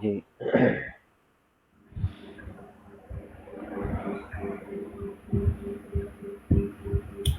جی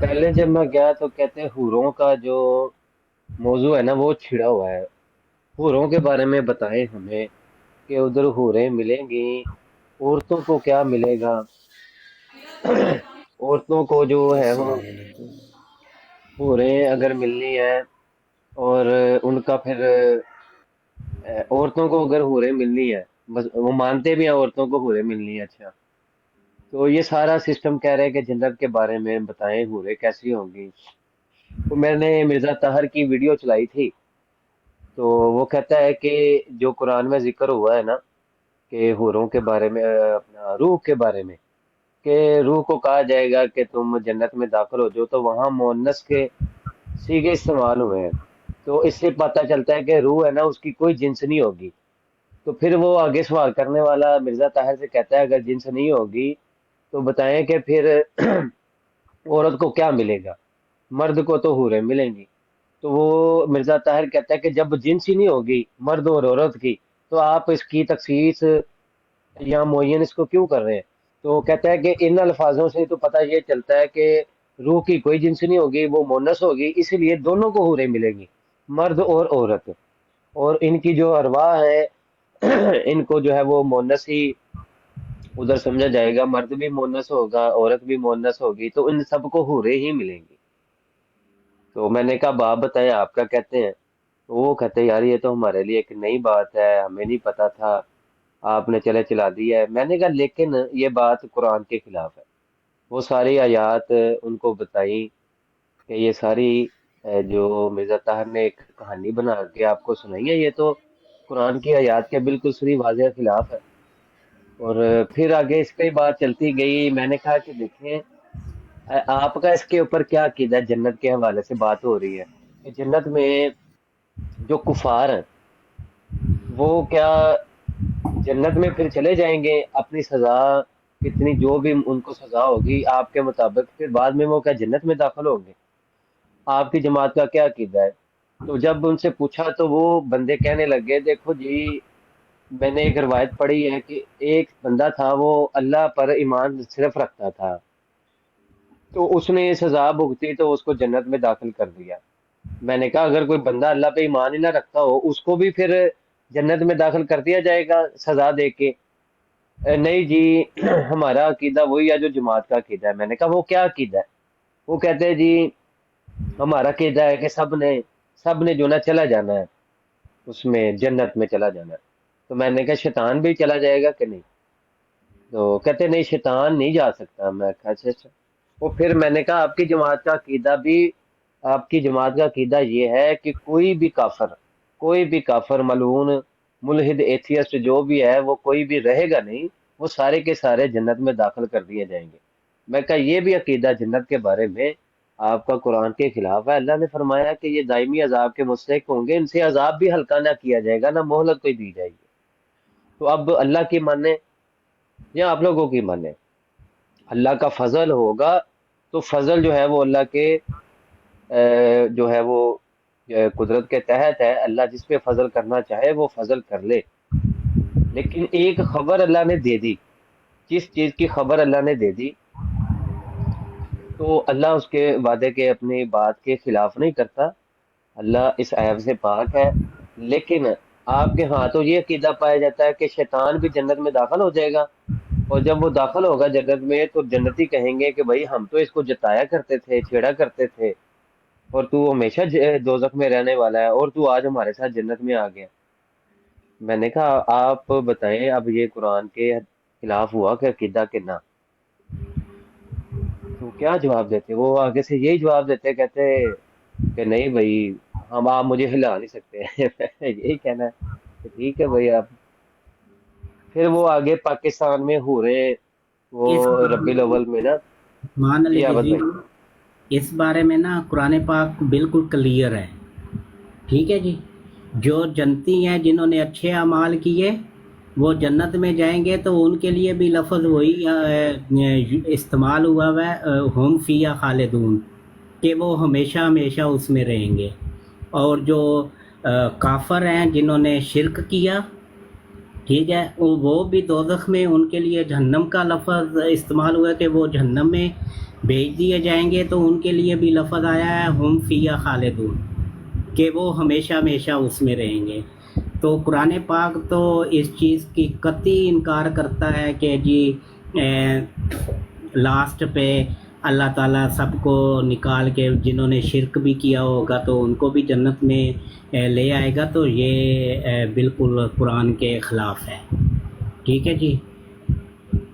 پہلے جب میں گیا تو کہتے ہیں حوروں کا جو موضوع ہے نا وہ چھڑا ہوا ہے. حوروں کے بارے میں بتائیں ہمیں کہ ادھر حوریں ملیں گی، عورتوں کو کیا ملے گا. عورتوں کو جو ہے وہ السلام علیکم. حوریں اگر ملنی ہے اور ان کا پھر عورتوں کو اگر حوریں ملنی ہے، بس وہ مانتے بھی ہیں عورتوں کو حوریں ملنی ہے. اچھا، تو یہ سارا سسٹم کہہ رہے ہیں کہ جنت کے بارے میں بتائیں حوریں کیسی ہوں گی. تو میں نے مرزا طاہر کی ویڈیو چلائی تھی، تو وہ کہتا ہے کہ جو قرآن میں ذکر ہوا ہے نا کہ حوروں کے بارے میں اپنا روح کے بارے میں کہ روح کو کہا جائے گا کہ تم جنت میں داخل ہو جاؤ، تو وہاں مؤنث کے صیغے استعمال ہوئے ہیں. تو اس سے پتہ چلتا ہے کہ روح ہے نا اس کی کوئی جنس نہیں ہوگی. تو پھر وہ آگے سوال کرنے والا مرزا طاہر سے کہتا ہے اگر جنس نہیں ہوگی تو بتائیں کہ پھر عورت کو کیا ملے گا، مرد کو تو حوریں ملیں گی. تو وہ مرزا طاہر کہتا ہے کہ جب جنس ہی نہیں ہوگی مرد اور عورت کی تو آپ اس کی تخصیص یا معین اس کو کیوں کر رہے ہیں. تو کہتا ہے کہ ان الفاظوں سے تو پتہ یہ چلتا ہے کہ روح کی کوئی جنس نہیں ہوگی، وہ مونس ہوگی، اس لیے دونوں کو حوریں ملیں گی، مرد اور عورت. اور ان کی جو ارواح ہے ان کو جو ہے وہ مونس ہی ادھر سمجھا جائے گا، مرد بھی مونس ہوگا عورت بھی مونس ہوگی، تو ان سب کو حوریں ہی ملیں گی. تو میں نے کہا باپ بتائیں آپ کیا کہتے ہیں. تو وہ کہتے ہیں یار یہ تو ہمارے لیے ایک نئی بات ہے، ہمیں نہیں پتا تھا، آپ نے چلے چلا دیا ہے. میں نے کہا لیکن یہ بات قرآن کے خلاف ہے. وہ ساری آیات ان کو بتائی کہ یہ ساری جو مرزا طاہر نے ایک کہانی بنا کے آپ کو سنائی ہے، یہ تو قرآن کی آیات کے بالکل صریح واضح خلاف ہے. اور پھر آگے اس پہ بات چلتی گئی. میں نے کہا کہ دیکھیں آپ کا اس کے اوپر کیا عقیدہ ہے. جنت کے حوالے سے بات ہو رہی ہے کہ جنت میں جو کفار ہیں وہ کیا جنت میں پھر چلے جائیں گے اپنی سزا کتنی جو بھی ان کو سزا ہوگی آپ کے مطابق، پھر بعد میں وہ کیا جنت میں داخل ہوں گے؟ آپ کی جماعت کا کیا عقیدہ ہے؟ تو جب ان سے پوچھا تو وہ بندے کہنے لگے دیکھو جی، میں نے ایک روایت پڑھی ہے کہ ایک بندہ تھا وہ اللہ پر ایمان صرف رکھتا تھا، تو اس نے سزا بھگتی تو اس کو جنت میں داخل کر دیا. میں نے کہا اگر کوئی بندہ اللہ پہ ایمان ہی نہ رکھتا ہو اس کو بھی پھر جنت میں داخل کر دیا جائے گا سزا دے کے؟ نہیں جی ہمارا عقیدہ وہی ہے جو جماعت کا عقیدہ ہے. میں نے کہا وہ کیا عقیدہ ہے؟ وہ کہتے ہیں جی ہمارا عقیدہ ہے کہ سب نے جو نا چلا جانا ہے، اس میں جنت میں چلا جانا ہے. تو میں نے کہا شیطان بھی چلا جائے گا کہ نہیں؟ تو کہتے نہیں شیطان نہیں جا سکتا. میں کہا اچھا اچھا. وہ پھر میں نے کہا آپ کی جماعت کا عقیدہ یہ ہے کہ کوئی بھی کافر ملعون ملحد ایتھیسٹ جو بھی ہے وہ کوئی بھی رہے گا نہیں، وہ سارے کے سارے جنت میں داخل کر دیے جائیں گے. میں کہا یہ بھی عقیدہ جنت کے بارے میں آپ کا قرآن کے خلاف ہے. اللہ نے فرمایا کہ یہ دائمی عذاب کے مستحق ہوں گے، ان سے عذاب بھی ہلکا نہ کیا جائے گا، نہ مہلت کوئی دی جائے گی. تو اب اللہ کی مانے یا آپ لوگوں کی مانے، اللہ کا فضل ہوگا تو فضل جو ہے وہ اللہ کے جو ہے وہ قدرت کے تحت ہے. اللہ جس پہ فضل کرنا چاہے وہ فضل کر لے. لیکن ایک خبر اللہ نے دے دی، جس چیز کی خبر اللہ نے دے دی تو اللہ اس کے وعدے کے اپنی بات کے خلاف نہیں کرتا. اللہ اس عیب سے پاک ہے. لیکن آپ کے ہاں تو یہ عقیدہ پایا جاتا ہے کہ شیطان بھی جنت میں داخل ہو جائے گا، اور جب وہ داخل ہوگا جنت میں تو جنتی کہیں گے کہ بھائی ہم تو اس کو جتایا کرتے تھے، چھیڑا کرتے تھے، اور تو ہمیشہ دوزخ میں رہنے والا ہے اور تو آج ہمارے ساتھ جنت میں آ گیا. میں نے کہا آپ بتائیں اب یہ قرآن کے خلاف ہوا کہ عقیدہ کہ نہ؟ تو کیا جواب دیتے؟ وہ آگے سے یہی جواب دیتے، کہتے کہ نہیں بھائی آپ مجھے ہلا نہیں سکتے. یہی کہنا ہے کہ ٹھیک ہے بھائی آپ. پھر وہ آگے پاکستان میں ہو رہے وہ اس ربی الاول میں نا. عثمان علی جی آباد رضوی، بھائی. اس بارے میں نا قرآن پاک بالکل کلیئر ہے، ٹھیک ہے جی. جو جنتی ہیں جنہوں نے اچھے اعمال کیے وہ جنت میں جائیں گے، تو ان کے لیے بھی لفظ وہی استعمال ہوا ہے ہم فیہا خالدون، کہ وہ ہمیشہ ہمیشہ اس میں رہیں گے. اور جو کافر ہیں جنہوں نے شرک کیا، ٹھیک ہے، وہ بھی دوزخ میں ان کے لیے جہنم کا لفظ استعمال ہوا ہے کہ وہ جہنم میں بھیج دیے جائیں گے، تو ان کے لیے بھی لفظ آیا ہے ہم فیہا خالدون، کہ وہ ہمیشہ ہمیشہ اس میں رہیں گے. تو قرآن پاک تو اس چیز کی قطعی انکار کرتا ہے کہ جی لاسٹ پہ اللہ تعالیٰ سب کو نکال کے، جنہوں نے شرک بھی کیا ہوگا تو ان کو بھی جنت میں لے آئے گا. تو یہ بالکل قرآن کے خلاف ہے، ٹھیک ہے جی.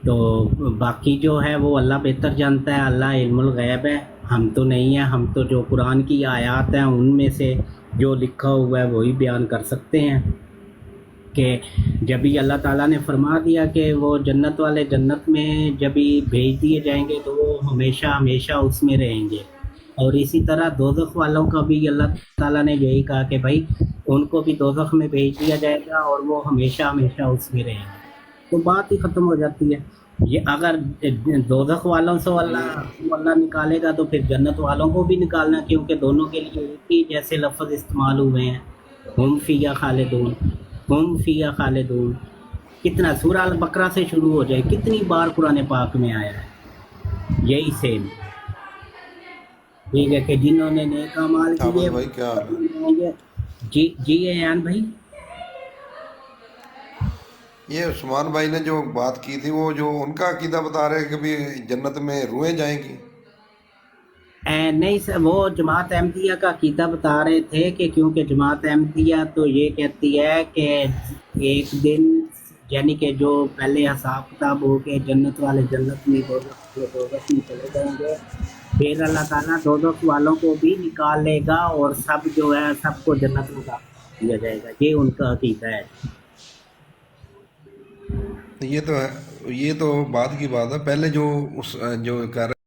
تو باقی جو ہے وہ اللہ بہتر جانتا ہے، اللہ علم الغیب ہے، ہم تو نہیں ہیں. ہم تو جو قرآن کی آیات ہیں ان میں سے جو لکھا ہوا ہے وہی بیان کر سکتے ہیں کہ جب ہی اللہ تعالیٰ نے فرما دیا کہ وہ جنت والے جنت میں جب ہی بھیج دیے جائیں گے تو وہ ہمیشہ ہمیشہ اس میں رہیں گے. اور اسی طرح دوزخ والوں کا بھی اللہ تعالیٰ نے یہی کہا کہ بھائی ان کو بھی دوزخ میں بھیج دیا جائے گا اور وہ ہمیشہ ہمیشہ اس میں رہیں گے. تو بات ہی ختم ہو جاتی ہے. یہ اگر دوزخ والوں سے اللہ نکالے گا تو پھر جنت والوں کو بھی نکالنا، کیونکہ دونوں کے لیے ایک ہی جیسے لفظ استعمال ہوئے ہیں، ہم فیہا خالدون، ہم فیہا خالدون. کتنا سورہ البقرہ سے شروع ہو جائے، کتنی بار قرآن پاک میں آیا ہے یہی سیم، ٹھیک ہے، کہ جنہوں نے نیک اعمال حافظ کیے بھائی کیا حال ہے؟ وہ رہیں گے. جی ایان بھائی. یہ عثمان بھائی نے جو بات کی تھی، وہ جو ان کا عقیدہ بتا رہے کہ بھی جنت میں روحیں جائیں گی. نہیں سر، وہ جماعت احمدیہ کا عقیدہ بتا رہے تھے کہ کیونکہ جماعت احمدیہ تو یہ کہتی ہے کہ ایک دن، یعنی کہ جو پہلے حساب کتاب ہو کے جنت والے جنت میں، دوزخ والے دوزخ میں چلے جائیں گے، پھر اللہ تعالیٰ دوزخ والوں کو بھی نکال لے گا اور سب جو ہے سب کو جنت میں داخل کیا جائے گا. یہ ان کا عقیدہ ہے. یہ تو ہے، یہ تو بعد کی بات ہے. پہلے جو اس جو کہہ رہے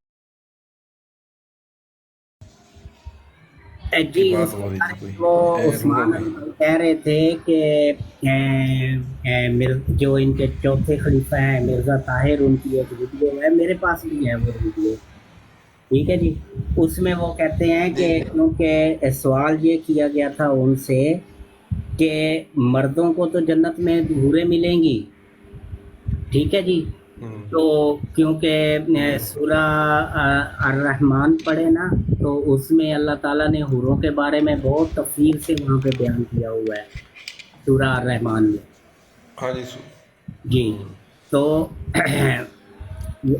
کی جی بات اس کے ہو رہی تھی بارے کوئی میں وہ روحوں عثمان کی. علی بھائی کہہ رہے تھے کہ جو ان کے چوتھے خلیفہ ہیں مرزا طاہر، ان کی ایک ویڈیو ہے، میرے پاس بھی ہے وہ ویڈیو، ٹھیک ہے جی. اس میں وہ کہتے ہیں جی کہ کیونکہ سوال یہ کیا گیا تھا ان سے کہ مردوں کو تو جنت میں حوریں ملیں گی، ٹھیک ہے جی. تو کیونکہ سورہ الرحمن پڑھے نا، تو اس میں اللہ تعالیٰ نے حوروں کے بارے میں بہت تفصیل سے وہاں پہ بیان کیا ہوا ہے سورہ الرحمن میں. ہاں جی جی. تو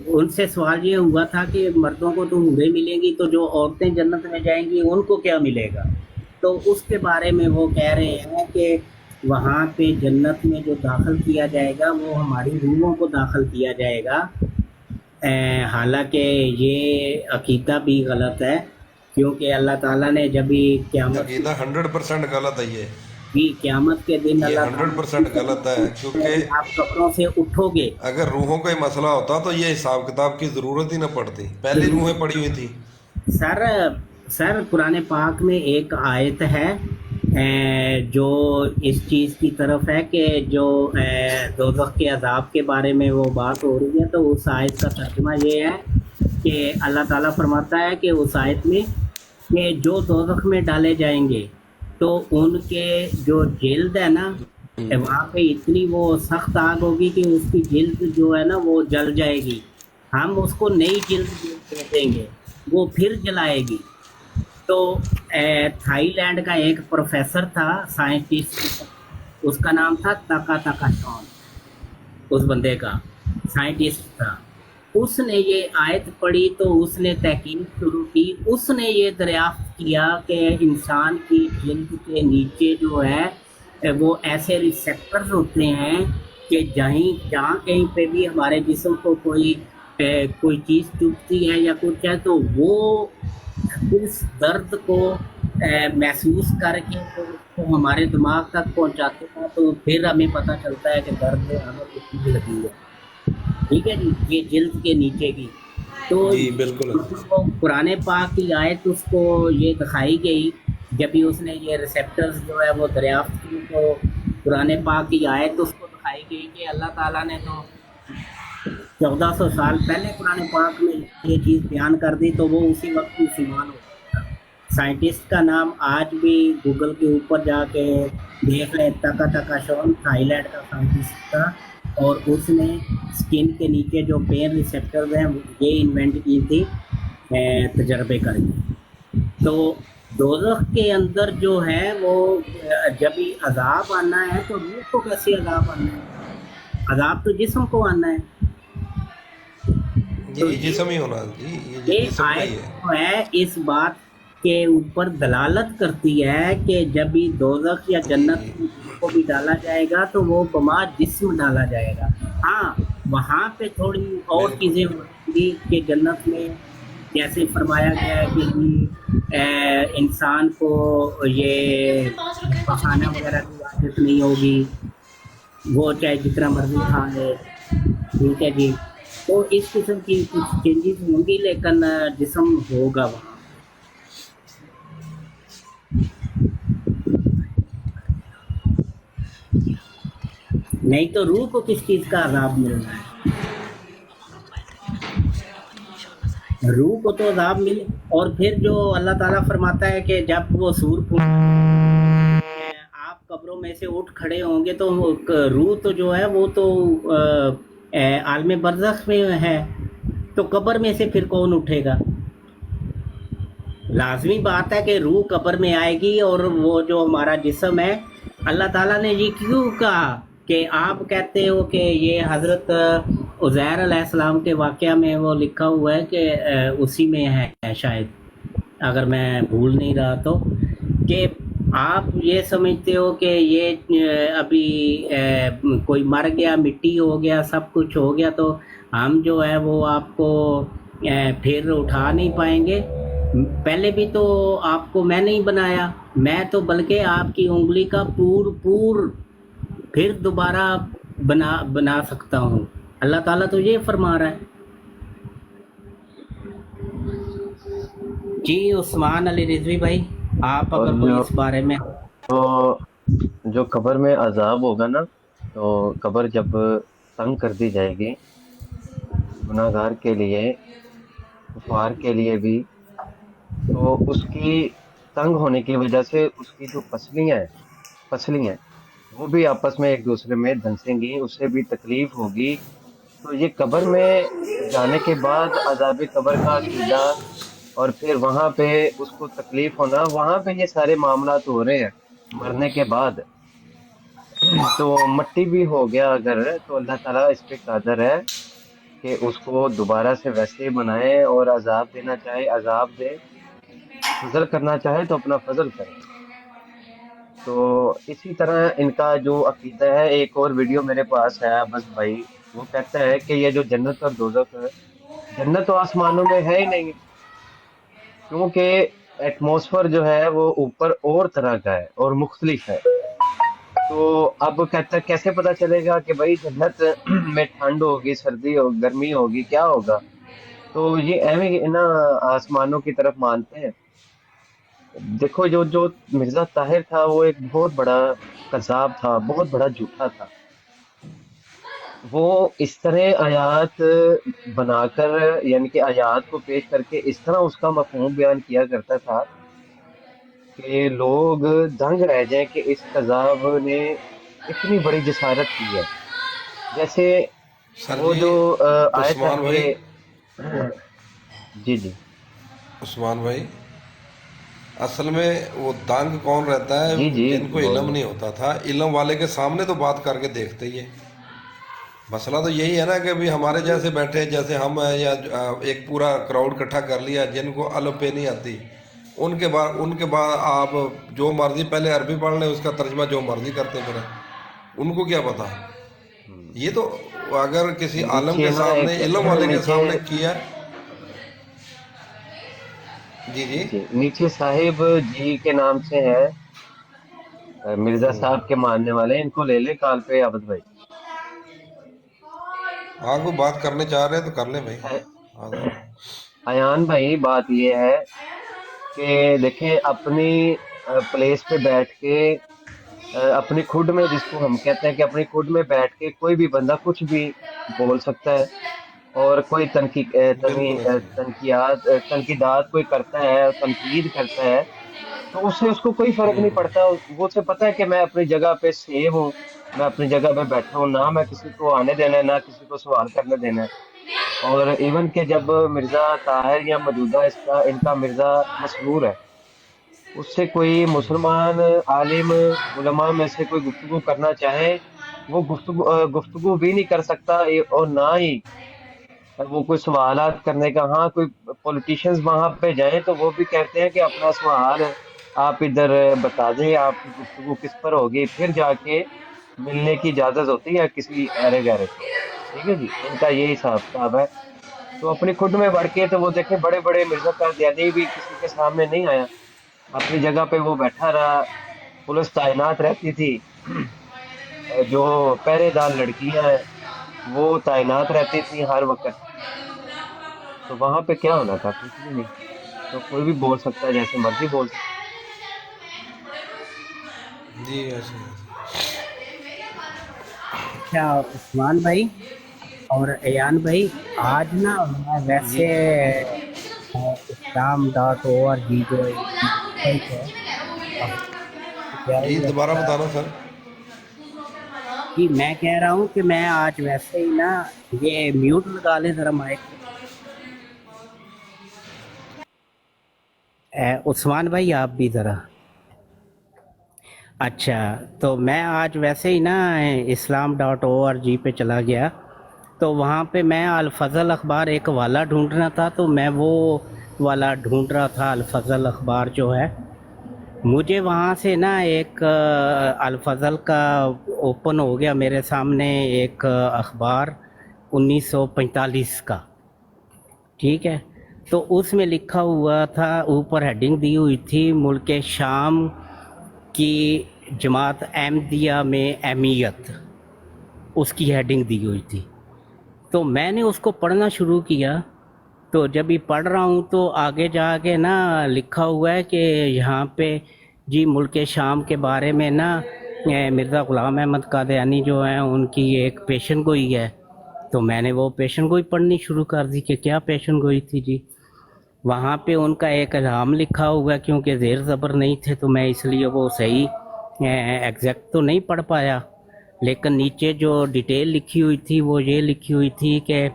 ان سے سوال یہ ہوا تھا کہ مردوں کو تو حوریں ملیں گی، تو جو عورتیں جنت میں جائیں گی ان کو کیا ملے گا؟ تو اس کے بارے میں وہ کہہ رہے ہیں کہ وہاں پہ جنت میں جو داخل کیا جائے گا وہ ہماری روحوں کو داخل کیا جائے گا. حالانکہ یہ عقیدہ بھی غلط ہے، کیونکہ اللہ تعالیٰ نے جب بھی عقیدہ 100% غلط ہے. قیامت کے دن یہ اللہ تعالیٰ 100% غلط ہے، کیونکہ آپ قبروں سے اٹھو گے. اگر روحوں کا ہی مسئلہ ہوتا تو یہ حساب کتاب کی ضرورت ہی نہ پڑتی، پہلے روحیں پڑی ہوئی تھی. سر قرآن پاک میں ایک آیت ہے جو اس چیز کی طرف ہے کہ جو دوزخ کے عذاب کے بارے میں وہ بات ہو رہی ہے. تو اس آیت کا ترجمہ یہ ہے کہ اللہ تعالیٰ فرماتا ہے کہ اس آیت میں کہ جو دوزخ میں ڈالے جائیں گے تو ان کے جو جلد ہے نا، وہاں پہ اتنی وہ سخت آگ ہوگی کہ اس کی جلد جو ہے نا وہ جل جائے گی. ہم اس کو نئی جلد دے دیں گے، وہ پھر جلائے گی. تو تھائی لینڈ کا ایک پروفیسر تھا، سائنٹسٹ، اس کا نام تھا تاکا تاکا شون، اس بندے کا سائنٹسٹ تھا. اس نے یہ آیت پڑھی تو اس نے تحقیق شروع کی. اس نے یہ دریافت کیا کہ انسان کی جلد کے نیچے جو ہے وہ ایسے ریسیپٹرز ہوتے ہیں کہ جہاں کہیں پہ بھی ہمارے جسم کو کوئی چیز چبھتی ہے یا کچھ ہے تو وہ اس درد کو محسوس کر کے تو اس کو ہمارے دماغ تک پہنچاتے ہیں، تو پھر ہمیں پتہ چلتا ہے کہ درد ہمیں کتنی لگی ہے. ٹھیک ہے جی، یہ جلد کے نیچے کی. تو جی بالکل مطلب وہ قرآن پاک کی آیت اس کو یہ دکھائی گئی جب بھی اس نے یہ ریسیپٹرز جو ہے وہ دریافت کی، تو قرآن پاک کی آیت اس کو دکھائی گئی کہ اللہ تعالیٰ نے تو 1400 سال پہلے قرآن پاک میں یہ چیز بیان کر دی، تو وہ اسی وقت مسلمان ہو گیا تھا۔ سائنٹسٹ کا نام آج بھی گوگل کے اوپر جا کے دیکھ لیں، تکا تکا شون تھائی لینڈ کا سائنٹسٹ تھا، اور اس نے اسکن کے نیچے جو پین ریسیپٹرز ہیں یہ انوینٹ کی تھی تجربے کر کے۔ تو دوزخ کے اندر جو ہے وہ جب ہی عذاب آنا ہے تو روح کو کیسے عذاب آنا ہے؟ عذاب تو جسم کو آنا ہے۔ تو جی جسم ہی ہونا جی، یہ یہ جسم کا آیت ہی ہے۔ جو ہے اس بات کے اوپر دلالت کرتی ہے کہ جب بھی دوزخ یا جی جنت جی کو بھی ڈالا جائے گا تو وہ بما جسم ڈالا جائے گا۔ ہاں وہاں پہ تھوڑی اور بالکل چیزیں ہوں گی کہ جنت میں جیسے فرمایا گیا ہے کہ انسان کو یہ پخانہ وغیرہ کی عادت نہیں ہوگی، وہ چاہے جتنا مرضی کھا لے، ٹھیک ہے جی۔ تو اس قسم کی کچھ چینجز ہوں گی، لیکن جسم ہوگا وہاں پہ۔ نہیں تو روح کو کس چیز کا عذاب مل رہا ہے؟ روح کو تو عذاب ملے، اور پھر جو اللہ تعالیٰ فرماتا ہے کہ جب وہ سور آپ قبروں میں سے اٹھ کھڑے ہوں گے تو روح تو جو ہے وہ تو عالم برزخ میں ہے، تو قبر میں سے پھر کون اٹھے گا؟ لازمی بات ہے کہ روح قبر میں آئے گی، اور وہ جو ہمارا جسم ہے، اللہ تعالیٰ نے یہ کیوں کہا کہ آپ کہتے ہو کہ یہ حضرت عزیر علیہ السلام کے واقعہ میں وہ لکھا ہوا ہے کہ اسی میں ہے شاید، اگر میں بھول نہیں رہا تو، کہ آپ یہ سمجھتے ہو کہ یہ ابھی کوئی مر گیا، مٹی ہو گیا، سب کچھ ہو گیا، تو ہم جو ہے وہ آپ کو پھر اٹھا نہیں پائیں گے۔ پہلے بھی تو آپ کو میں نہیں بنایا، میں تو بلکہ آپ کی انگلی کا پور پھر دوبارہ بنا سکتا ہوں۔ اللہ تعالیٰ تو یہ فرما رہا ہے۔ جی عثمان علی رضوی بھائی، آپ اور اگر کوئی اس بارے میں جو قبر میں عذاب ہوگا نا، تو قبر جب تنگ کر دی جائے گی گناہ گار کے لیے، کفار کے لیے بھی، تو اس کی تنگ ہونے کی وجہ سے اس کی جو پسلیاں وہ بھی آپس میں ایک دوسرے میں دھنسیں گی، اس سے بھی تکلیف ہوگی۔ تو یہ قبر میں جانے کے بعد عذاب قبر کا عقیدہ، اور پھر وہاں پہ اس کو تکلیف ہونا، وہاں پہ یہ سارے معاملات ہو رہے ہیں مرنے کے بعد۔ تو مٹی بھی ہو گیا اگر، تو اللہ تعالیٰ اس پہ قادر ہے کہ اس کو دوبارہ سے ویسے ہی بنائے، اور عذاب دینا چاہے عذاب دے، فضل کرنا چاہے تو اپنا فضل کرے۔ تو اسی طرح ان کا جو عقیدہ ہے، ایک اور ویڈیو میرے پاس ہے بس بھائی، وہ کہتا ہے کہ یہ جو جنت اور دوزخ ہے، جنت تو آسمانوں میں ہے ہی نہیں، کیونکہ ایٹماسفر جو ہے وہ اوپر اور طرح کا ہے اور مختلف ہے۔ تو اب کہتا ہے کیسے پتا چلے گا کہ بھائی جنت میں ٹھنڈ ہوگی، سردی ہوگی، گرمی ہوگی، کیا ہوگا؟ تو یہ ایویں نا آسمانوں کی طرف مانتے ہیں۔ دیکھو جو مرزا طاہر تھا وہ ایک بہت بڑا کذاب تھا، بہت بڑا جھوٹا تھا۔ وہ اس طرح آیات بنا کر، یعنی کہ آیات کو پیش کر کے اس طرح اس کا مفہوم بیان کیا کرتا تھا کہ لوگ دنگ رہ جائیں کہ اس کذاب نے اتنی بڑی جسارت کی ہے۔ جیسے سر وہ جی، جو آیت ہے عثمان کہ بھائی، جی جی عثمان بھائی، اصل میں وہ دانگ کون رہتا ہے؟ جی جی جن کو علم بول نہیں ہوتا تھا، علم والے کے سامنے تو بات کر کے دیکھتے ہی ہے۔ مسئلہ تو یہی ہے نا کہ ابھی ہمارے جیسے بیٹھے، جیسے ہم ہیں، یا ایک پورا کراؤڈ اکٹھا کر لیا جن کو الف پہ نہیں آتی، ان کے بعد آپ جو مرضی پہلے عربی پڑھ لیں، اس کا ترجمہ جو مرضی کرتے پھریں، ان کو کیا پتا؟ یہ تو اگر کسی عالم نیچے کے نا سامنے، ایک علم والے کے نیچے سامنے کیا۔ جی جی جی نیچے صاحب جی کے نام سے ہے، مرزا صاحب کے ماننے والے، ان کو لے لیں کال پہ عابد بھائی۔ آپ کو بات کرنے چاہ رہے ہیں تو کر لیں بھائی، آ جائیں۔ ایان بھائی بات یہ ہے کہ دیکھیں اپنی پلیس پہ بیٹھ کے اپنی خود میں، جس کو ہم کہتے ہیں کہ اپنی خود میں بیٹھ کے کوئی بھی بندہ کچھ بھی بول سکتا ہے، اور کوئی بالکل ایسے ہی تنقیدات کوئی کرتا ہے، تنقید کرتا ہے، تو اس سے اس کو کوئی فرق نہیں پڑتا، وہ اسے پتا ہے کہ میں اپنی جگہ پہ سیو ہوں، میں اپنی جگہ پہ بیٹھا ہوں، نہ میں کسی کو آنے دینا ہے، نہ کسی کو سوال کرنے دینا ہے۔ اور ایون کہ جب مرزا طاہر یا موجودہ ان کا مرزا مسرور ہے، اس سے کوئی مسلمان عالم علماء میں سے کوئی گفتگو کرنا چاہے، وہ گفتگو بھی نہیں کر سکتا، اور نہ ہی وہ کوئی سوالات کرنے کا، ہاں کوئی پولیٹیشنز وہاں پہ جائیں تو وہ بھی کہتے ہیں کہ اپنا سوال آپ ادھر بتا دیں، آپ کی گفتگو کس پر ہوگی، پھر جا کے ملنے کی اجازت ہوتی ہے کسی ایرے گہرے کو۔ ٹھیک ہے جی، ان کا یہی حساب کتاب ہے۔ تو اپنی خود میں بڑھ کے تو وہ دیکھیں بڑے بڑے مرزا قادیانی بھی کسی کے سامنے نہیں آیا، اپنی جگہ پہ وہ بیٹھا رہا، پولیس تعینات رہتی تھی، جو پہرے دار لڑکیاں ہیں وہ تعینات رہتی تھیں ہر وقت، تو وہاں پہ کیا ہونا تھا؟ کچھ بھی نہیں، تو کوئی بھی بول سکتا ہے، جیسے مرضی بول سکتا جی ایسے ہی۔ اچھا عثمان بھائی اور ایان بھائی، آج نا میں ہے جی۔ ویسے اسلام.org جو ایک ویب سائٹ ہے وہاں پہ گیا جی ہوا دوبارہ تھا۔ بتانا سر۔ جی میں کہہ رہا ہوں کہ میں آج ویسے ہی نا، یہ میوٹ لگا لیں ذرا مائک کو۔ عثمان بھائی آپ بھی ذرا۔ اچھا، تو میں آج ویسے ہی نا اسلام.org پہ چلا گیا، تو وہاں پہ میں الفضل اخبار ایک والا ڈھونڈنا تھا، تو میں وہ والا ڈھونڈ رہا تھا، الفضل اخبار جو ہے، مجھے وہاں سے نا ایک الفضل کا اوپن ہو گیا میرے سامنے ایک اخبار 1945 کا، ٹھیک ہے، تو اس میں لکھا ہوا تھا، اوپر ہیڈنگ دی ہوئی تھی ملک شام کی جماعت احمدیہ میں اہمیت، اس کی ہیڈنگ دی ہوئی تھی۔ تو میں نے اس کو پڑھنا شروع کیا، تو جب یہ پڑھ رہا ہوں تو آگے جا کے نا لکھا ہوا ہے کہ یہاں پہ جی ملک شام کے بارے میں نا مرزا غلام احمد قادیانی جو ہیں ان کی ایک پیشن گوئی ہے، تو میں نے وہ پیشن گوئی پڑھنی شروع کر دی کہ کیا پیشن گوئی تھی جی۔ وہاں پہ ان کا ایک الہام لکھا ہوا ہے، کیونکہ زیر زبر نہیں تھے تو میں اس لیے وہ صحیح ایگزیکٹ تو نہیں پڑھ پایا، لیکن نیچے جو ڈیٹیل لکھی ہوئی تھی وہ یہ لکھی ہوئی تھی کہ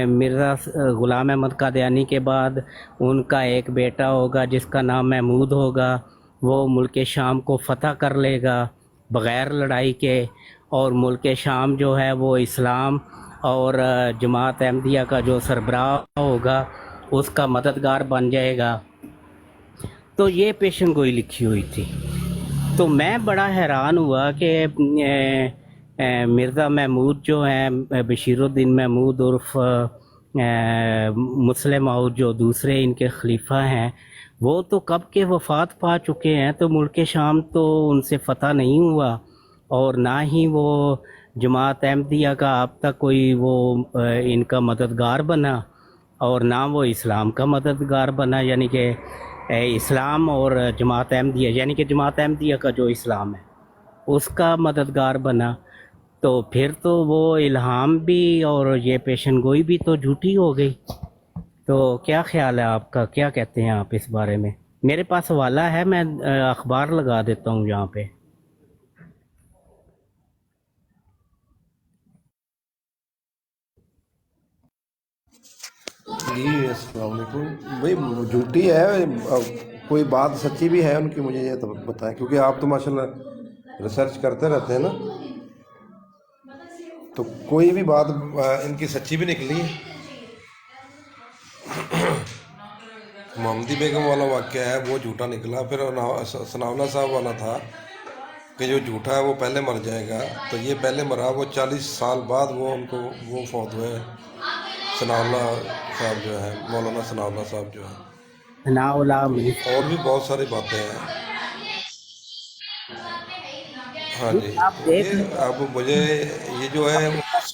مرزا غلام احمد قادیانی کے بعد ان کا ایک بیٹا ہوگا جس کا نام محمود ہوگا، وہ ملک شام کو فتح کر لے گا بغیر لڑائی کے، اور ملک شام جو ہے وہ اسلام اور جماعت احمدیہ کا جو سربراہ ہوگا اس کا مددگار بن جائے گا۔ تو یہ پیشن گوئی لکھی ہوئی تھی، تو میں بڑا حیران ہوا کہ مرزا محمود جو ہیں، بشیر الدین محمود عرف مسلم معود جو دوسرے ان کے خلیفہ ہیں، وہ تو کب کے وفات پا چکے ہیں، تو ملک شام تو ان سے فتح نہیں ہوا، اور نہ ہی وہ جماعت احمدیہ کا اب تک کوئی وہ ان کا مددگار بنا، اور نہ وہ اسلام کا مددگار بنا، یعنی کہ اسلام اور جماعت احمدیہ، یعنی کہ جماعت احمدیہ کا جو اسلام ہے اس کا مددگار بنا، تو پھر تو وہ الہام بھی اور یہ پیشن گوئی بھی تو جھوٹی ہو گئی۔ تو کیا خیال ہے آپ کا، کیا کہتے ہیں آپ اس بارے میں؟ میرے پاس حوالہ ہے، میں اخبار لگا دیتا ہوں یہاں پہ۔ جی السلام علیکم بھائی، جھوٹی ہے کوئی بات سچی بھی ہے ان کی، مجھے یہ تو بتائیں، کیونکہ آپ تو ماشاءاللہ ریسرچ کرتے رہتے ہیں نا، تو کوئی بھی بات ان کی سچی بھی نکلی ہے۔ محمدی بیگم والا واقعہ ہے وہ جھوٹا نکلا، پھر ثناءاللہ صاحب والا تھا کہ جو جھوٹا ہے وہ پہلے مر جائے گا، تو یہ پہلے مرا، وہ 40 سال بعد وہ ان کو وہ فوت ہوئے، ثناءاللہ صاحب جو ہے، مولانا ثناءاللہ صاحب جو ہے۔ ثناء اللہ تو اور بھی بہت ساری باتیں ہیں۔ ہاں جی، آپ تو دیکھ لیں، یہ اب مجھے یہ جو ہے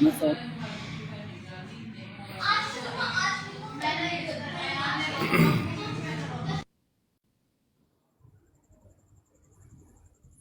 1900।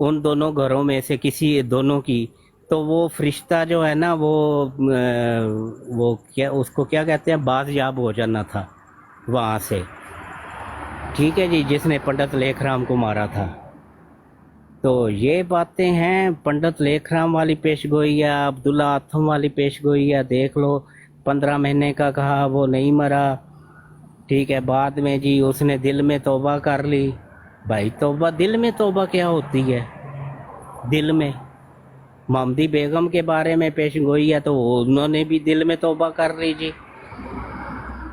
ان دونوں گھروں میں سے کسی دونوں کی، تو وہ فرشتہ جو ہے نا وہ کیا اس کو کیا کہتے ہیں، بازیاب ہو جانا تھا وہاں سے، ٹھیک ہے جی، جس نے پنڈت لیکھ رام کو مارا تھا۔ تو یہ باتیں ہیں، پنڈت لیکھ رام والی پیش گوئی ہے، عبداللہ آتھم والی پیش گوئی ہے، دیکھ لو 15 مہینے کا کہا وہ نہیں مرا، ٹھیک ہے، بعد میں جی اس نے دل میں توبہ کر لی۔ بھائی توبہ، دل میں توبہ کیا ہوتی ہے؟ دل میں محمدی بیگم کے بارے میں پیش گوئی ہے تو انہوں نے بھی دل میں توبہ کر لی جی۔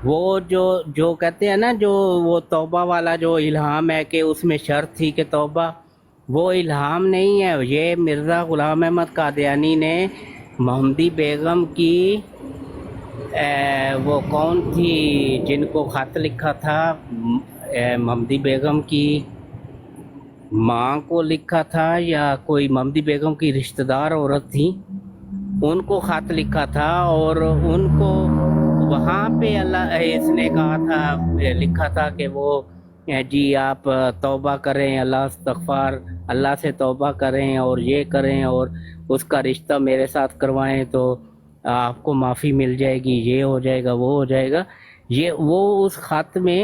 وہ جو کہتے ہیں نا، جو وہ توبہ والا جو الہام ہے کہ اس میں شرط تھی کہ توبہ، وہ الہام نہیں ہے، یہ مرزا غلام احمد قادیانی نے محمدی بیگم کی وہ کون تھی جن کو خط لکھا تھا، محمدی بیگم کی ماں کو لکھا تھا یا کوئی محمدی بیگم کی رشتہ دار عورت تھی، ان کو خط لکھا تھا، اور ان کو وہاں پہ اللہ اس نے کہا تھا، لکھا تھا کہ وہ جی آپ توبہ کریں، اللہ استغفار، اللہ سے توبہ کریں اور یہ کریں اور اس کا رشتہ میرے ساتھ کروائیں تو آپ کو معافی مل جائے گی، یہ ہو جائے گا، وہ ہو جائے گا۔ یہ وہ اس خط میں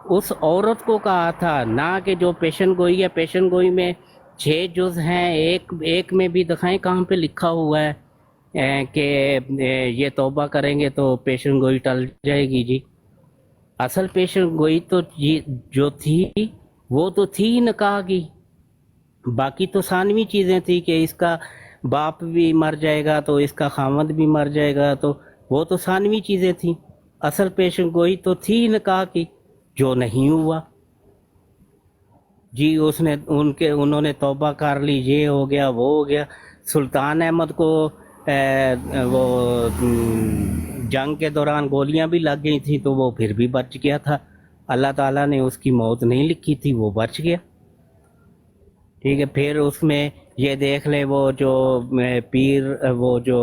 اس عورت کو کہا تھا، نہ کہ جو پیشن گوئی ہے۔ پیشن گوئی میں 6 جز ہیں، ایک میں بھی دکھائیں کہاں پہ لکھا ہوا ہے کہ یہ توبہ کریں گے تو پیشن گوئی ٹل جائے گی جی۔ اصل پیشن گوئی تو جو تھی وہ تو تھی نکاح کی، باقی تو ثانوی چیزیں تھی کہ اس کا باپ بھی مر جائے گا تو اس کا خامد بھی مر جائے گا، تو وہ تو ثانوی چیزیں تھیں۔ اصل پیشن گوئی تو تھی نکاح کی، جو نہیں ہوا جی۔ انہوں نے توبہ کر لی، یہ ہو گیا، وہ ہو گیا۔ سلطان احمد کو وہ جنگ کے دوران گولیاں بھی لگ گئی تھیں تو وہ پھر بھی بچ گیا تھا، اللہ تعالیٰ نے اس کی موت نہیں لکھی تھی، وہ بچ گیا، ٹھیک ہے۔ پھر اس میں یہ دیکھ لے وہ جو پیر، وہ جو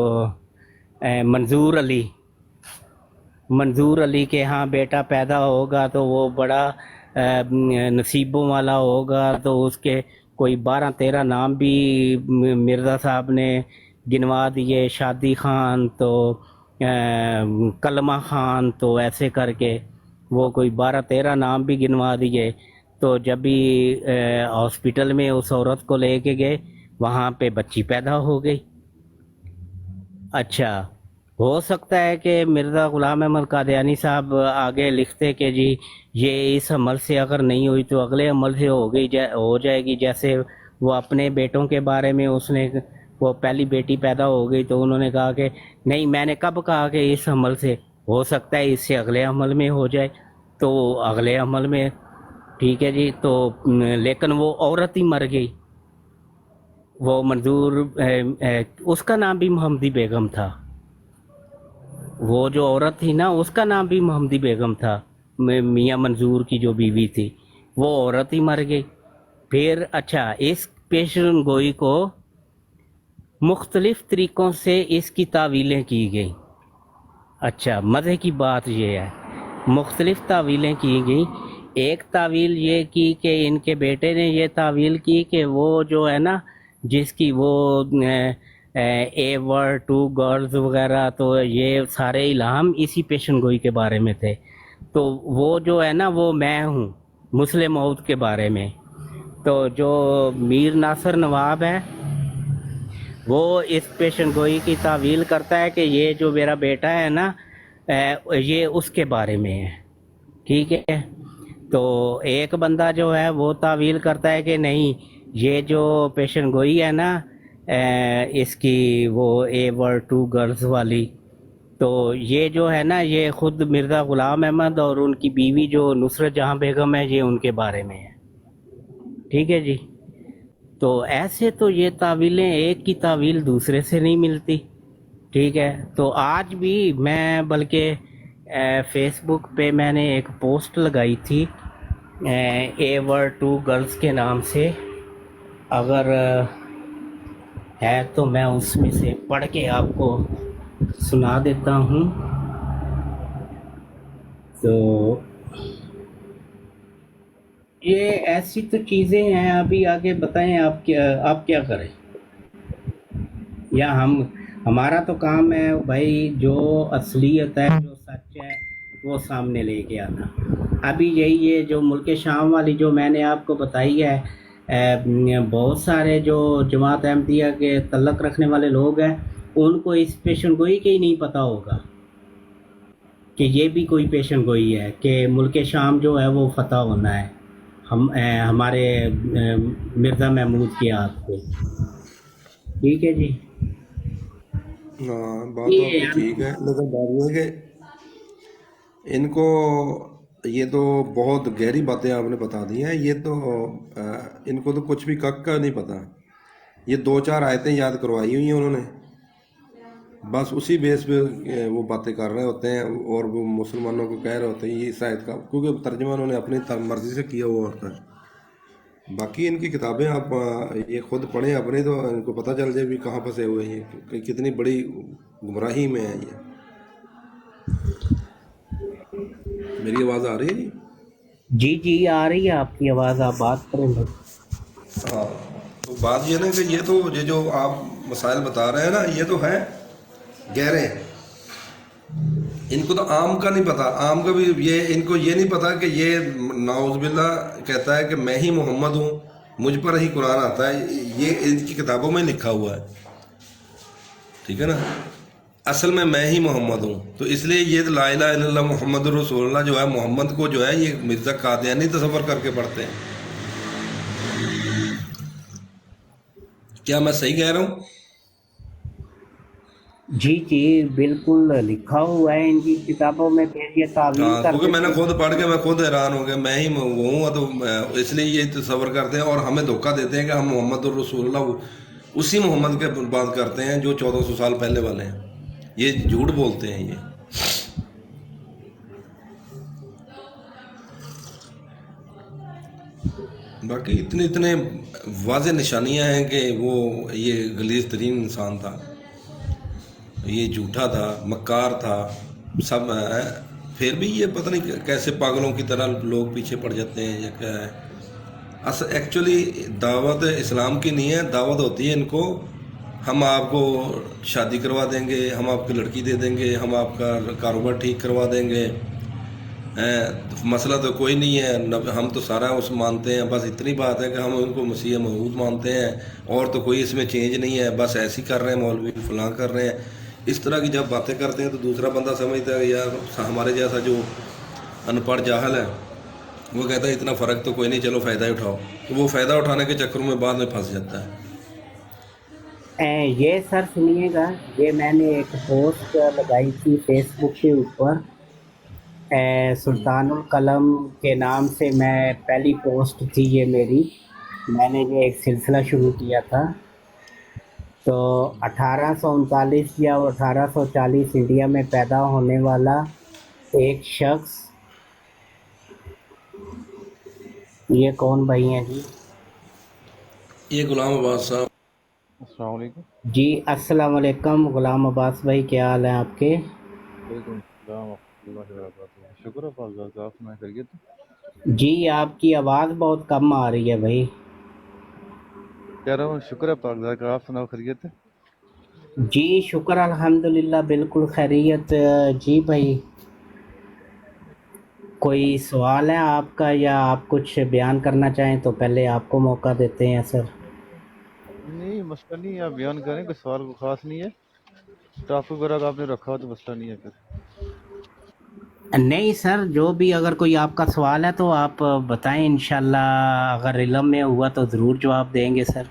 منظور علی کے ہاں بیٹا پیدا ہوگا تو وہ بڑا نصیبوں والا ہوگا، تو اس کے کوئی 12-13 نام بھی مرزا صاحب نے گنوا دیے، شادی خان تو کلمہ خان، تو ایسے کر کے وہ کوئی 12-13 نام بھی گنوا دیے۔ تو جب بھی ہاسپٹل میں اس عورت کو لے کے گئے، وہاں پہ بچی پیدا ہو گئی۔ اچھا، ہو سکتا ہے کہ مرزا غلام احمد قادیانی صاحب آگے لکھتے کہ جی یہ اس عمل سے اگر نہیں ہوئی تو اگلے عمل سے ہو جائے گی، جیسے وہ اپنے بیٹوں کے بارے میں اس نے، وہ پہلی بیٹی پیدا ہو گئی تو انہوں نے کہا کہ نہیں، میں نے کب کہا کہ اس عمل سے، ہو سکتا ہے اس سے اگلے عمل میں ہو جائے، تو اگلے عمل میں، ٹھیک ہے جی۔ تو لیکن وہ عورت ہی مر گئی، وہ منظور، اس کا نام بھی محمدی بیگم تھا، وہ جو عورت تھی نا اس کا نام بھی محمدی بیگم تھا، میاں منظور کی جو بیوی تھی، وہ عورت ہی مر گئی۔ پھر اچھا، اس پیشن گوئی کو مختلف طریقوں سے اس کی تعویلیں کی گئیں۔ اچھا، مزے کی بات یہ ہے، مختلف تعویلیں کی گئیں۔ ایک تعویل یہ کی کہ ان کے بیٹے نے یہ تعویل کی کہ وہ جو ہے نا، جس کی وہ اے ور 2 گرلز وغیرہ، تو یہ سارے الہام اسی پیشن گوئی کے بارے میں تھے، تو وہ جو ہے نا وہ میں ہوں مسلم موعود کے بارے میں۔ تو جو میر ناصر نواب ہے وہ اس پیشن گوئی کی تعویل کرتا ہے کہ یہ جو میرا بیٹا ہے نا یہ اس کے بارے میں ہے، ٹھیک ہے۔ تو ایک بندہ جو ہے وہ تعویل کرتا ہے کہ نہیں، یہ جو پیشن گوئی ہے نا اس کی وہ اے ور 2 گرلز والی، تو یہ جو ہے نا یہ خود مرزا غلام احمد اور ان کی بیوی جو نصرت جہاں بیگم ہے، یہ ان کے بارے میں ہے، ٹھیک ہے جی۔ تو ایسے تو یہ تعویلیں، ایک کی تعویل دوسرے سے نہیں ملتی، ٹھیک ہے۔ تو آج بھی میں بلکہ فیس بک پہ میں نے ایک پوسٹ لگائی تھی اے ور 2 گرلز کے نام سے، اگر ہے تو میں اس میں سے پڑھ کے آپ کو سنا دیتا ہوں۔ تو یہ ایسی تو چیزیں ہیں، ابھی آگے بتائیں آپ کیا کریں، یا ہمارا تو کام ہے بھائی جو اصلیت ہے جو سچ ہے وہ سامنے لے کے آنا۔ ابھی یہی ہے جو ملک شام والی جو میں نے آپ کو بتائی ہے، بہت سارے جو جماعت احمدیہ کے تعلق رکھنے والے لوگ ہیں ان کو اس پیشن گوئی کے ہی نہیں پتہ ہوگا کہ یہ بھی کوئی پیشن گوئی ہے کہ ملک شام جو ہے وہ فتح ہونا ہے ہمارے مرزا محمود کی ہاتھ پہ۔ ٹھیک ہے جی، ہاں بات تو آپ کی یہ ٹھیک ہے، لیکن بات یہ ہے کہ ان کو یہ تو بہت گہری باتیں آپ نے بتا دی ہیں، یہ تو ان کو تو کچھ بھی کک کا نہیں پتا۔ یہ 2-4 آیتیں یاد کروائی ہوئی ہیں انہوں نے، بس اسی بیس پہ وہ باتیں کر رہے ہوتے ہیں، اور وہ مسلمانوں کو کہہ رہے ہوتے ہیں یہ اس آیت کا، کیونکہ ترجمہ انہوں نے اپنی مرضی سے کیا ہوا ہوتا ہے۔ باقی ان کی کتابیں آپ یہ خود پڑھیں اپنے، تو ان کو پتہ چل جائے بھی کہاں پھنسے ہوئے ہیں، کہ کتنی بڑی گمراہی میں ہیں یہ۔ میری آواز آ رہی ہے جی؟ جی جی آ رہی ہے آپ کی آواز، آپ بات کریں بھائی۔ ہاں، تو بات یہ نا کہ یہ جو آپ مسائل بتا رہے ہیں نا، یہ تو ہے گہرے، ان کو تو عام کا نہیں پتا، عام کا بھی ان کو یہ نہیں پتا کہ یہ نعوذ باللہ کہتا ہے کہ میں ہی محمد ہوں، مجھ پر ہی قرآن آتا ہے، یہ ان کی کتابوں میں لکھا ہوا ہے، ٹھیک ہے نا؟ اصل میں ہی محمد ہوں، تو اس لیے یہ لا الہ الا اللہ محمد رسول اللہ جو ہے، محمد کو جو ہے یہ مرزا قادیانی تصور کر کے پڑھتے ہیں۔ کیا میں صحیح کہہ رہا ہوں؟ جی جی بالکل لکھا ہوا ہے ان کی کتابوں میں، پھر یہ تعویل ہاں، کر کیونکہ میں نے دیتے خود پڑھ کے میں خود حیران ہو گیا، میں ہی وہ ہوں، تو اس لیے یہ تصور کرتے ہیں اور ہمیں دھوکہ دیتے ہیں کہ ہم محمد الرسول اللہ اسی محمد کے بات کرتے ہیں جو 1400 سال پہلے والے ہیں، یہ جھوٹ بولتے ہیں یہ۔ باقی اتنے واضح نشانیاں ہیں کہ وہ یہ غلیظ ترین انسان تھا، یہ جھوٹا تھا، مکار تھا، سب ہے، پھر بھی یہ پتہ نہیں کیسے پاگلوں کی طرح لوگ پیچھے پڑ جاتے ہیں، یا کیا ہے۔ ایکچولی دعوت اسلام کی نہیں ہے، دعوت ہوتی ہے ان کو ہم آپ کو شادی کروا دیں گے، ہم آپ کی لڑکی دے دیں گے، ہم آپ کا کاروبار ٹھیک کروا دیں گے، مسئلہ تو کوئی نہیں ہے، ہم تو سارا اس مانتے ہیں، بس اتنی بات ہے کہ ہم ان کو مسیح موعود مانتے ہیں، اور تو کوئی اس میں چینج نہیں ہے، بس ایسی کر رہے ہیں مولوی فلاں کر رہے ہیں۔ اس طرح کی جب باتیں کرتے ہیں تو دوسرا بندہ سمجھتا ہے یار ہمارے جیسا جو ان پڑھ جاہل ہے وہ کہتا ہے اتنا فرق تو کوئی نہیں، چلو فائدہ اٹھاؤ، تو وہ فائدہ اٹھانے کے چکروں میں بعد میں پھنس جاتا ہے۔ یہ سر سنیے گا، یہ میں نے ایک پوسٹ لگائی تھی فیس بک کے اوپر، سلطان القلم کے نام سے میں پہلی پوسٹ تھی یہ میری، میں نے یہ ایک سلسلہ شروع کیا تھا۔ تو 1839 یا 1840 انڈیا میں پیدا ہونے والا ایک شخص، یہ کون بھائی ہیں جی؟ یہ غلام عباس صاحب۔ السلام علیکم۔ جی السلام علیکم غلام عباس بھائی، کیا حال ہیں آپ کے؟ وعلیکم السلام ورحمۃ اللہ وبرکاتہ۔ شکر ہے پاک ذات کا، آپ سنائیں خیریت ہے؟ جی آپ کی آواز بہت کم آ رہی ہے بھائی۔ کہہ رہا ہوں شکر ہے پاک ذات کا، آپ سناؤ خیریت ہے؟ جی شکر الحمدللہ بالکل خیریت۔ جی بھائی کوئی سوال ہے آپ کا، یا آپ کچھ بیان کرنا چاہیں تو پہلے آپ کو موقع دیتے ہیں سر۔ نہیں مسئلہ نہیں ہے، آپ بیان کریں، کوئی سوال کو خاص نہیں ہے، ٹاپک وغیرہ آپ نے رکھا ہو تو مسئلہ نہیں ہے پھر۔ نہیں سر، جو بھی اگر کوئی آپ کا سوال ہے تو آپ بتائیں، انشاءاللہ اگر علم میں ہوا تو ضرور جواب دیں گے سر۔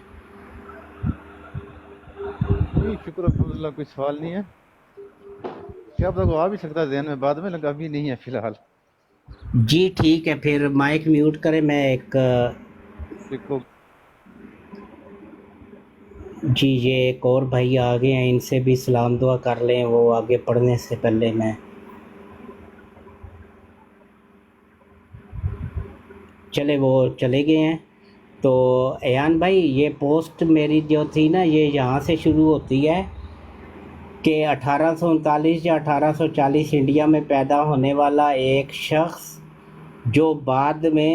نہیں شکر الحمدللہ، کوئی سوال نہیں ہے، کیا پتہ کو آ بھی سکتا ہے ذہن میں بعد میں، لیکن ابھی نہیں ہے فی الحال۔ جی ٹھیک ہے، پھر مائک میوٹ کریں، میں ایک دیکھو جی یہ ایک اور بھائی آگے ہیں، ان سے بھی سلام دعا کر لیں وہ آگے پڑھنے سے پہلے۔ میں چلے وہ چلے گئے ہیں۔ تو ایان بھائی یہ پوسٹ میری جو تھی نا، یہ یہاں سے شروع ہوتی ہے کہ 1839 یا 1840 انڈیا میں پیدا ہونے والا ایک شخص جو بعد میں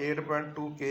8.2K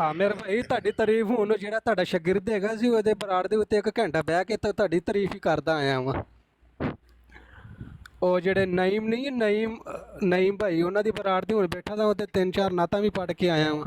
ਆਮਿਰ ਭਾਈ ਤੁਹਾਡੀ ਤਾਰੀਫ ਹੁਣ ਜਿਹੜਾ ਤੁਹਾਡਾ ਸ਼ਾਗਿਰਦ ਹੈਗਾ ਸੀ ਉਹਦੇ ਬਰਾੜ ਦੇ ਉੱਤੇ 1 ਘੰਟਾ ਬਹਿ ਕੇ ਤਾਂ ਤੁਹਾਡੀ ਤਾਰੀਫ ਹੀ ਕਰਦਾ ਆਇਆ ਵਾਂ। ਉਹ ਜਿਹੜੇ ਨਈਮ ਨਹੀਂ ਨਈਮ ਭਾਈ ਉਹਨਾਂ ਦੀ ਬਰਾੜ ਦੇ ਹੁਣ ਬੈਠਾ ਤਾਂ ਉਹਦੇ 3-4 ਨਾਤਾਂ ਵੀ ਪੜ੍ਹ ਕੇ ਆਇਆ ਵਾਂ।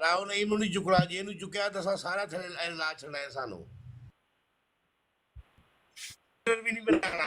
ਰਾਓ ਨਈਮ ਨੂੰ ਨਹੀਂ ਚੁੱਕਣਾ, ਜੇ ਇਹਨੂੰ ਚੁੱਕਿਆ ਤਾਂ ਸਾਰਾ ਥੱਲੇ ਲਾ ਛੱਡਣਾ ਹੈ ਸਾਨੂੰ, ਫਿਰ ਵੀ ਨਹੀਂ ਬਣਾਉਣਾ।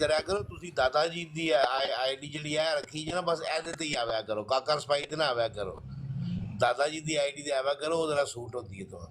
ਕਰਿਆ ਕਰੋ ਤੁਸੀਂ ਦਾਦਾ ਜੀ ਦੀ ਆਈਡੀ ਜਿਹੜੀ ਹੈ ਰੱਖੀ ਜੇ ਨਾ, ਬਸ ਇਹਦੇ ਤੇ ਹੀ ਆਵਿਆ ਕਰੋ, ਕਾਕਾ ਸਪਾਈ ਤੇ ਨਾ ਆਵਿਆ ਕਰੋ, ਦਾਦਾ ਜੀ ਦੀ ਆਈਡੀ ਤੇ ਆਵਿਆ ਕਰੋ, ਉਹਦੇ ਨਾਲ ਸੂਟ ਹੁੰਦੀ ਹੈ ਤੁਹਾਨੂੰ।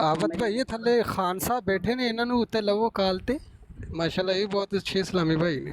ਆਬਦ ਭਾਈ ਇਹ ਥੱਲੇ ਖਾਨ ਸਾਹਿਬ ਬੈਠੇ ਨੇ, ਇਹਨਾਂ ਨੂੰ ਉੱਤੇ ਲਵੋ ਕਾਲ ਤੇ। ਮਾਸ਼ਾਅੱਲਾ ਇਹ ਬਹੁਤ ਅੱਛੇ ਇਸਲਾਮੀ ਭਾਈ ਨੇ।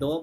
2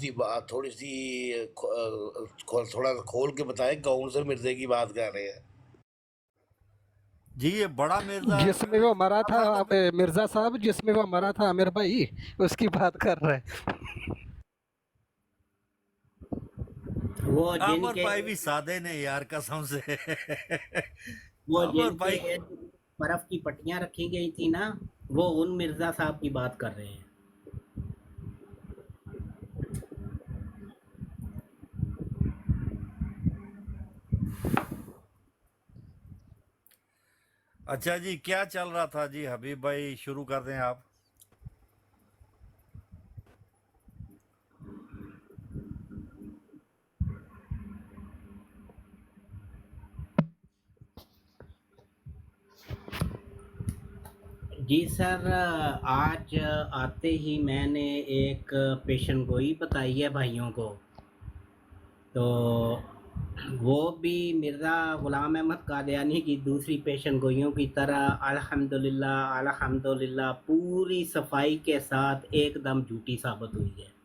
سی بات تھوڑی سی تھوڑا کھول کے بتائیں کون سے مرزے کی بات کر رہے ہیں؟ جی یہ بڑا مرزا جس میں وہ مرا تھا مرزا صاحب، جس میں وہ مرا تھا عامر بھائی، اس کی بات کر رہے ہیں۔ وہ جن عامر کے بھائی بھی سادے نے یار قسم سے وہ عامر جن بھائی کے برف کی پٹیاں رکھی گئی تھی نا، وہ ان مرزا صاحب کی بات کر رہے ہیں۔ اچھا جی کیا چل رہا تھا جی حبیب بھائی، شروع کر دیں آپ۔ جی سر، آج آتے ہی میں نے ایک پیشن گوئی بتائی ہے بھائیوں کو، تو وہ بھی مرزا غلام احمد قادیانی کی دوسری پیشن گوئیوں کی طرح الحمدللہ الحمدللہ پوری صفائی کے ساتھ ایک دم جھوٹی ثابت ہوئی ہے۔